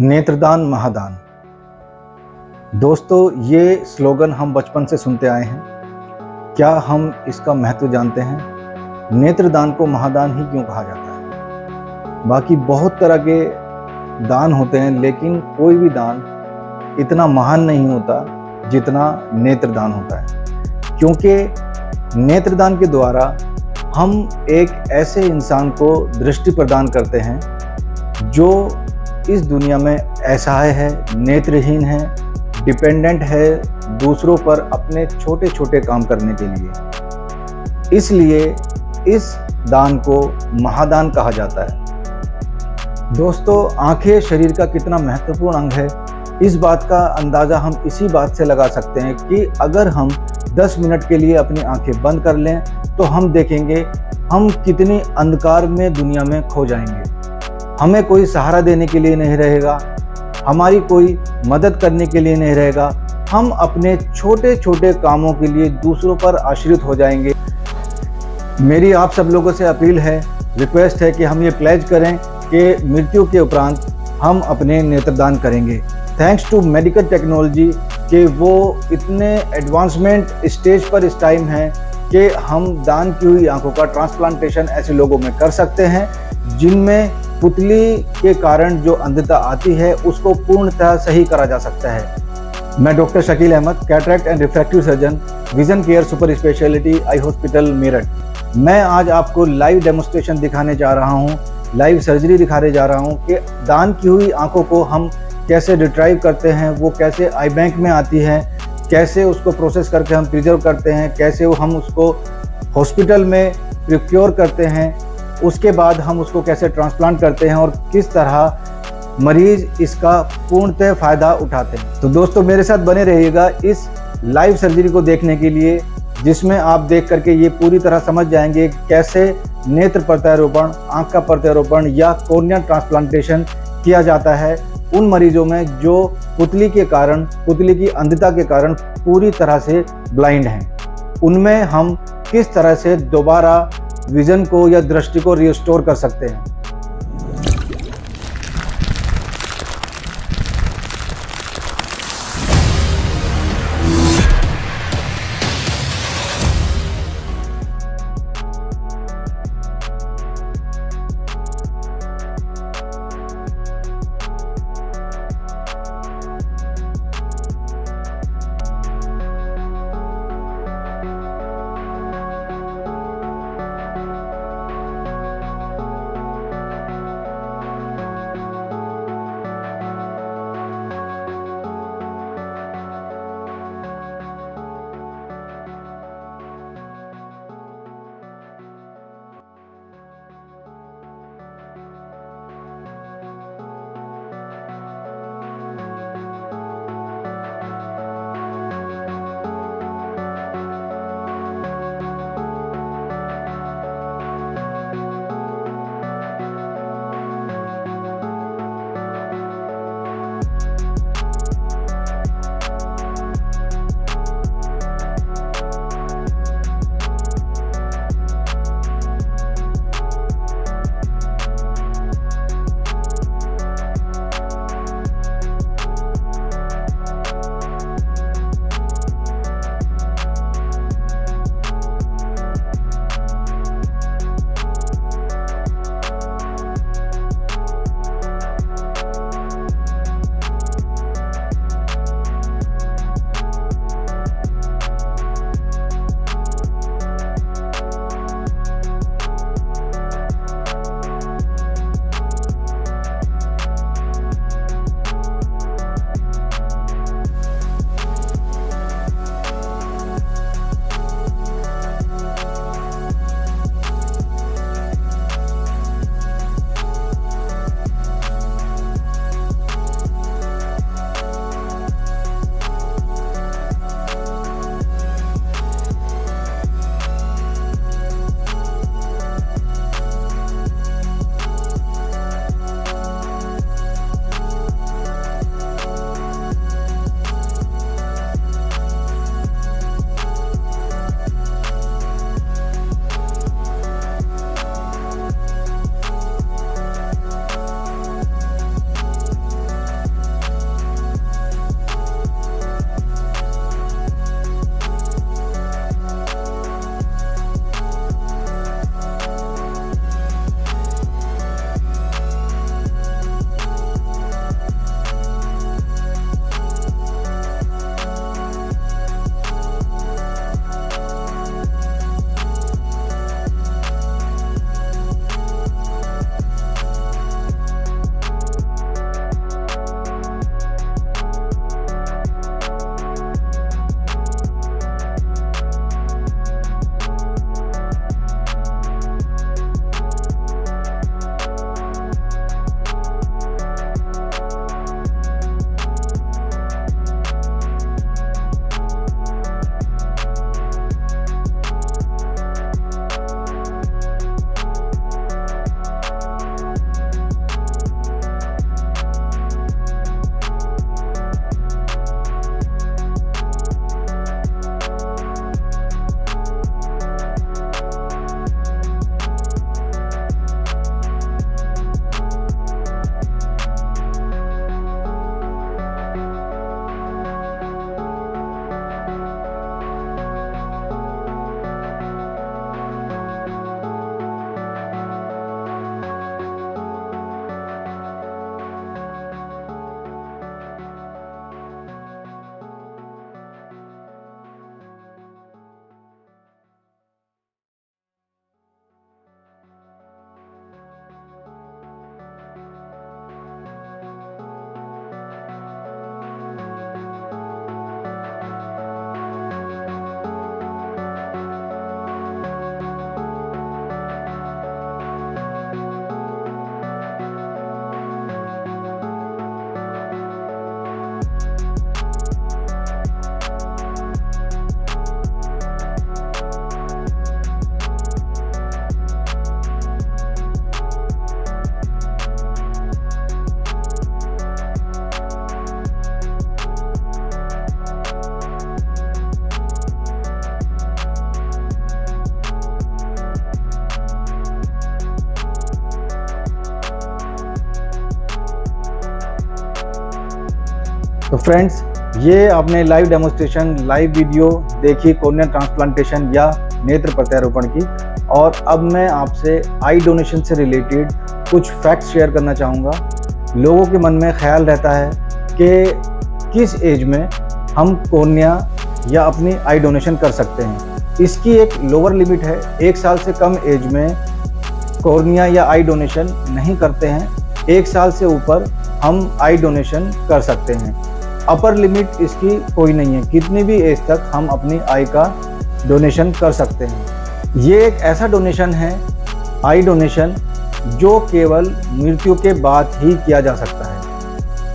नेत्रदान महादान। दोस्तों, ये स्लोगन हम बचपन से सुनते आए हैं। क्या हम इसका महत्व जानते हैं? नेत्रदान को महादान ही क्यों कहा जाता है? बाकी बहुत तरह के दान होते हैं, लेकिन कोई भी दान इतना महान नहीं होता जितना नेत्रदान होता है, क्योंकि नेत्रदान के द्वारा हम एक ऐसे इंसान को दृष्टि प्रदान करते हैं जो इस दुनिया में असहाय है, नेत्रहीन है, डिपेंडेंट है दूसरों पर अपने छोटे छोटे काम करने के लिए। इसलिए इस दान को महादान कहा जाता है। दोस्तों, आंखें शरीर का कितना महत्वपूर्ण अंग है, इस बात का अंदाज़ा हम इसी बात से लगा सकते हैं कि अगर हम 10 मिनट के लिए अपनी आंखें बंद कर लें तो हम देखेंगे हम कितनी अंधकार में दुनिया में खो जाएंगे। हमें कोई सहारा देने के लिए नहीं रहेगा, हमारी कोई मदद करने के लिए नहीं रहेगा, हम अपने छोटे छोटे कामों के लिए दूसरों पर आश्रित हो जाएंगे। मेरी आप सब लोगों से अपील है, रिक्वेस्ट है कि हम ये प्लेज करें कि मृत्यु के उपरांत हम अपने नेत्रदान करेंगे। थैंक्स टू मेडिकल टेक्नोलॉजी कि वो इतने एडवांसमेंट स्टेज पर इस टाइम है कि हम दान की हुई आंखों का ट्रांसप्लांटेशन ऐसे लोगों में कर सकते हैं जिनमें पुतली के कारण जो अंधता आती है उसको पूर्णतः सही करा जा सकता है। मैं doctor Shakeel Ahmed, cataract and refractive surgeon, vision care super speciality eye hospital Meerut. मैं आज आपको लाइव डेमोन्स्ट्रेशन दिखाने जा रहा हूँ, लाइव सर्जरी दिखाने जा रहा हूँ कि दान की हुई आंखों को हम कैसे रिट्राइव करते हैं, वो कैसे आई बैंक में आती है, कैसे उसको प्रोसेस करके हम प्रिजर्व करते हैं, कैसे हम उसको हॉस्पिटल में प्रिक्योर करते हैं, उसके बाद हम उसको कैसे ट्रांसप्लांट करते हैं और किस तरह मरीज इसका पूर्णतः फ़ायदा उठाते हैं। तो दोस्तों, मेरे साथ बने रहिएगा इस लाइव सर्जरी को देखने के लिए, जिसमें आप देख करके ये पूरी तरह समझ जाएंगे कैसे नेत्र प्रत्यारोपण, आँख का प्रत्यारोपण या कॉर्निया ट्रांसप्लांटेशन किया जाता है उन मरीजों में जो पुतली के कारण, पुतली की अंधता के कारण पूरी तरह से ब्लाइंड हैं। उनमें हम किस तरह से दोबारा विजन को या दृष्टि को रिस्टोर कर सकते हैं। तो फ्रेंड्स, ये आपने लाइव डेमोन्स्ट्रेशन, लाइव वीडियो देखी कॉर्निया ट्रांसप्लांटेशन या नेत्र प्रत्यारोपण की। और अब मैं आपसे आई डोनेशन से रिलेटेड कुछ फैक्ट्स शेयर करना चाहूँगा। लोगों के मन में ख्याल रहता है कि किस एज में हम कॉर्निया या अपनी आई डोनेशन कर सकते हैं। इसकी एक लोअर लिमिट है, 1 साल से कम एज में कॉर्निया या आई डोनेशन नहीं करते हैं। 1 साल से ऊपर हम आई डोनेशन कर सकते हैं। अपर लिमिट इसकी कोई नहीं है, कितनी भी एज तक हम अपनी आई का डोनेशन कर सकते हैं। ये एक ऐसा डोनेशन है, आई डोनेशन, जो केवल मृत्यु के बाद ही किया जा सकता है।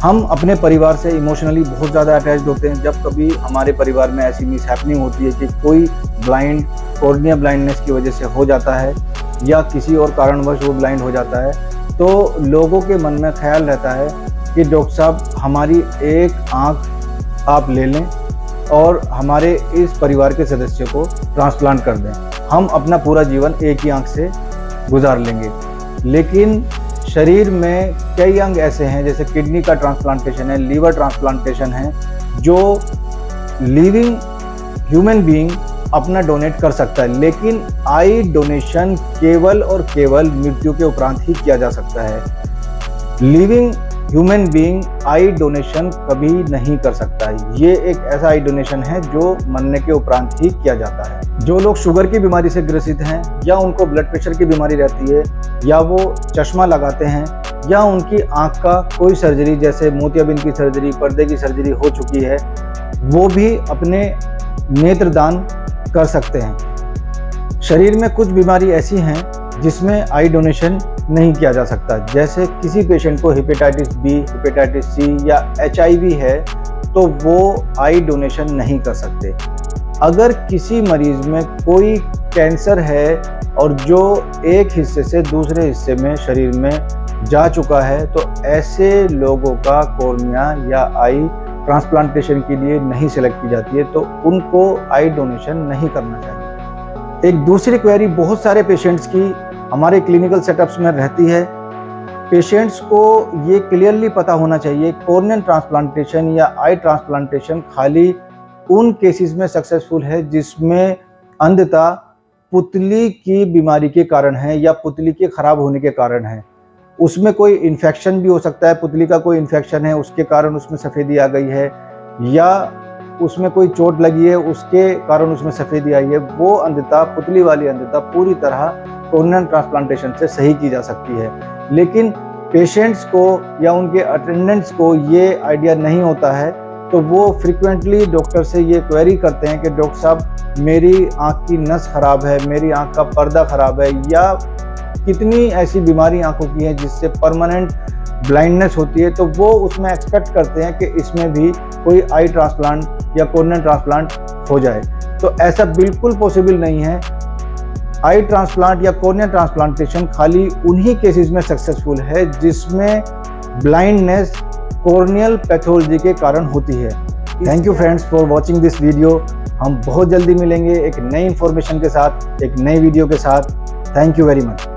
हम अपने परिवार से इमोशनली बहुत ज़्यादा अटैच्ड होते हैं। जब कभी हमारे परिवार में ऐसी मिसहैपनिंग होती है कि कोई ब्लाइंड कॉर्निया ब्लाइंडनेस की वजह से हो जाता है या किसी और कारणवश वो ब्लाइंड हो जाता है, तो लोगों के मन में ख्याल रहता है कि डॉक्टर साहब, हमारी एक आँख आप ले लें और हमारे इस परिवार के सदस्य को ट्रांसप्लांट कर दें, हम अपना पूरा जीवन एक ही आँख से गुजार लेंगे। लेकिन शरीर में कई अंग ऐसे हैं, जैसे किडनी का ट्रांसप्लांटेशन है, लीवर ट्रांसप्लांटेशन है, जो लिविंग ह्यूमन बीइंग अपना डोनेट कर सकता है। लेकिन आई डोनेशन केवल और केवल मृत्यु के उपरांत ही किया जा सकता है। Living human being I donation कभी नहीं कर सकता है। ये एक ऐसा आई डोनेशन है जो मरने के उपरांत ही किया जाता है। जो लोग शुगर की बीमारी से ग्रसित हैं, या उनको ब्लड प्रेशर की बीमारी रहती है, या वो चश्मा लगाते हैं, या उनकी आँख का कोई सर्जरी जैसे मोतियाबिंद की सर्जरी, पर्दे की सर्जरी हो चुकी है, वो भी अपने नेत्रदान कर सकते हैं। शरीर में कुछ बीमारी ऐसी हैं जिसमें आई डोनेशन नहीं किया जा सकता। जैसे किसी पेशेंट को हेपेटाइटिस बी, हेपेटाइटिस सी या HIV है, तो वो आई डोनेशन नहीं कर सकते। अगर किसी मरीज में कोई कैंसर है और जो एक हिस्से से दूसरे हिस्से में शरीर में जा चुका है, तो ऐसे लोगों का कॉर्निया या आई ट्रांसप्लांटेशन के लिए नहीं सिलेक्ट की जाती है, तो उनको आई डोनेशन नहीं करना चाहिए। एक दूसरी क्वेरी बहुत सारे पेशेंट्स की हमारे क्लिनिकल सेटअप्स में रहती है। पेशेंट्स को ये क्लियरली पता होना चाहिए, कॉर्नियन ट्रांसप्लांटेशन या आई ट्रांसप्लांटेशन खाली उन केसेस में सक्सेसफुल है जिसमें अंधता पुतली की बीमारी के कारण है या पुतली के खराब होने के कारण है। उसमें कोई इन्फेक्शन भी हो सकता है, पुतली का कोई इन्फेक्शन है उसके कारण उसमें सफ़ेदी आ गई है, या उसमें कोई चोट लगी है उसके कारण उसमें सफ़ेदी आई है। वो अंधता, पुतली वाली अंधता, पूरी तरह कॉर्नियल ट्रांसप्लांटेशन से सही की जा सकती है। लेकिन पेशेंट्स को या उनके अटेंडेंट्स को ये आइडिया नहीं होता है, तो वो फ्रिक्वेंटली डॉक्टर से ये क्वेरी करते हैं कि डॉक्टर साहब, मेरी आँख की नस खराब है, मेरी आँख का पर्दा खराब है, या कितनी ऐसी बीमारी आँखों की है जिससे परमानेंट ब्लाइंडनेस होती है, तो वो उसमें एक्सपेक्ट करते हैं कि इसमें भी कोई आई ट्रांसप्लांट या कॉर्नियल ट्रांसप्लांट हो जाए। तो ऐसा बिल्कुल पॉसिबल नहीं है। आई ट्रांसप्लांट या कॉर्नियल ट्रांसप्लांटेशन खाली उन्हीं केसेस में सक्सेसफुल है जिसमें ब्लाइंडनेस कॉर्नियल पैथोलॉजी के कारण होती है। Thank you friends for watching this video. हम बहुत जल्दी मिलेंगे एक नई इंफॉर्मेशन के साथ, एक नई वीडियो के साथ। Thank you very much.